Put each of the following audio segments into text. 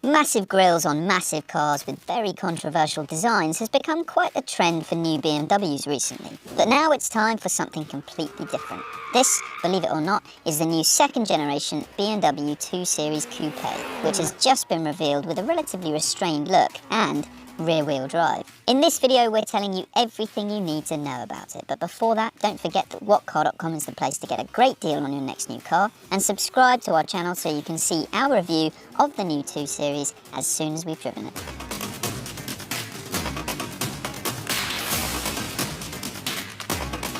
Massive grilles on massive cars with very controversial designs has become quite a trend for new BMWs recently. But now it's time for something completely different. This, believe it or not, is the new second generation BMW 2 Series Coupe, which has just been revealed with a relatively restrained look and rear-wheel drive. In this video, we're telling you everything you need to know about it. But before that, don't forget that whatcar.com is the place to get a great deal on your next new car, and subscribe to our channel so you can see our review of the new 2 Series as soon as we've driven it.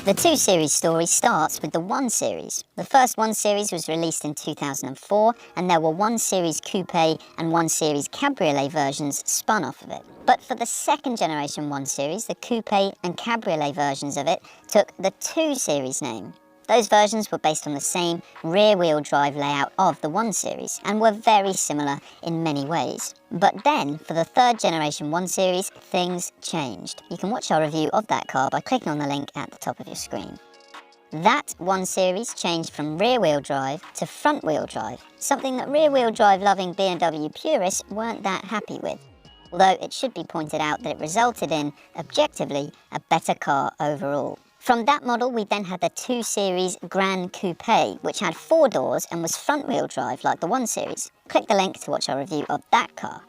The 2 Series story starts with the 1 Series. The first 1 Series was released in 2004, and there were 1 Series Coupe and 1 Series Cabriolet versions spun off of it. But for the second generation 1 Series, the Coupe and Cabriolet versions of it took the 2 Series name. Those versions were based on the same rear-wheel drive layout of the 1 Series and were very similar in many ways. But then, for the third generation 1 Series, things changed. You can watch our review of that car by clicking on the link at the top of your screen. That 1 Series changed from rear-wheel drive to front-wheel drive, something that rear-wheel drive-loving BMW purists weren't that happy with. Although it should be pointed out that it resulted in, objectively, a better car overall. From that model, we then had the 2 Series Grand Coupe, which had 4 doors and was front-wheel drive like the 1 Series. Click the link to watch our review of that car.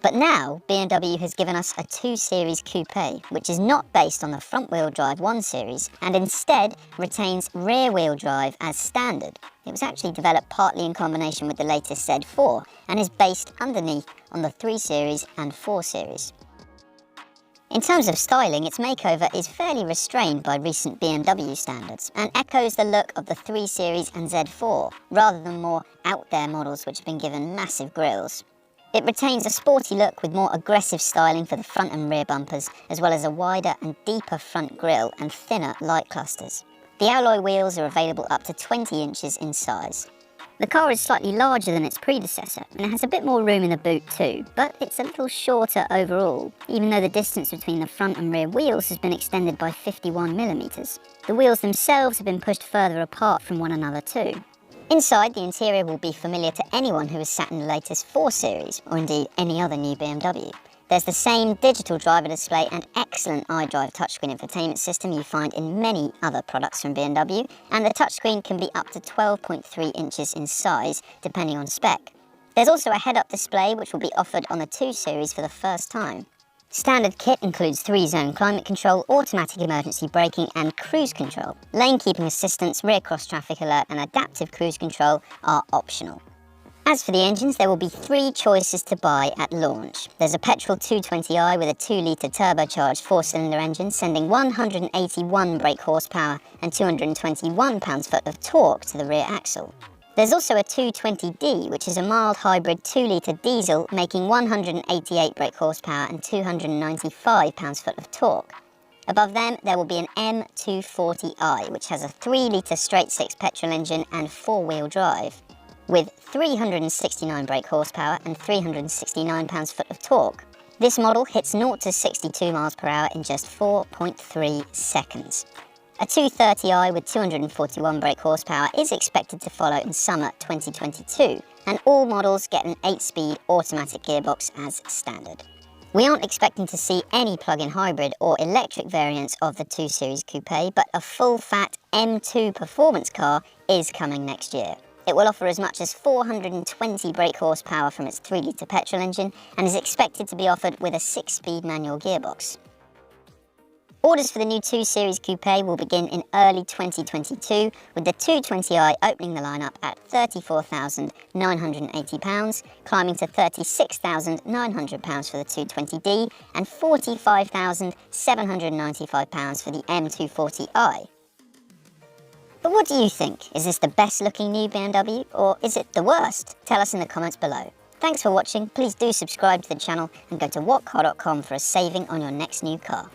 But now, BMW has given us a 2 Series Coupe, which is not based on the front-wheel drive 1 Series, and instead retains rear-wheel drive as standard. It was actually developed partly in combination with the latest Z4, and is based underneath on the 3 Series and 4 Series. In terms of styling, its makeover is fairly restrained by recent BMW standards and echoes the look of the 3 Series and Z4, rather than more out-there models which have been given massive grilles. It retains a sporty look with more aggressive styling for the front and rear bumpers, as well as a wider and deeper front grille and thinner light clusters. The alloy wheels are available up to 20 inches in size. The car is slightly larger than its predecessor, and it has a bit more room in the boot too, but it's a little shorter overall, even though the distance between the front and rear wheels has been extended by 51mm. The wheels themselves have been pushed further apart from one another too. Inside, the interior will be familiar to anyone who has sat in the latest 4 Series, or indeed any other new BMW. There's the same digital driver display and excellent iDrive touchscreen infotainment system you find in many other products from BMW, and the touchscreen can be up to 12.3 inches in size, depending on spec. There's also a head-up display which will be offered on the 2 Series for the first time. Standard kit includes 3-zone climate control, automatic emergency braking and cruise control. Lane keeping assistance, rear cross traffic alert and adaptive cruise control are optional. As for the engines, there will be 3 choices to buy at launch. There's a petrol 220i with a 2-litre turbocharged 4-cylinder engine sending 181 brake horsepower and 221 pounds-foot of torque to the rear axle. There's also a 220d, which is a mild hybrid 2-litre diesel making 188 brake horsepower and 295 pounds-foot of torque. Above them, there will be an M240i, which has a 3-litre straight-six petrol engine and 4-wheel drive, with 369 brake horsepower and 369 pounds-foot of torque. This model hits 0 to 62 miles per hour in just 4.3 seconds. A 230i with 241 brake horsepower is expected to follow in summer 2022, and all models get an 8-speed automatic gearbox as standard. We aren't expecting to see any plug-in hybrid or electric variants of the 2 Series Coupe, but a full-fat M2 performance car is coming next year. It will offer as much as 420 brake horsepower from its 3-litre petrol engine and is expected to be offered with a 6-speed manual gearbox. Orders for the new 2 Series Coupe will begin in early 2022, with the 220i opening the lineup at £34,980, climbing to £36,900 for the 220d and £45,795 for the M240i. But what do you think? Is this the best looking new BMW, or is it the worst? Tell us in the comments below. Thanks for watching, please do subscribe to the channel and go to whatcar.com for a saving on your next new car.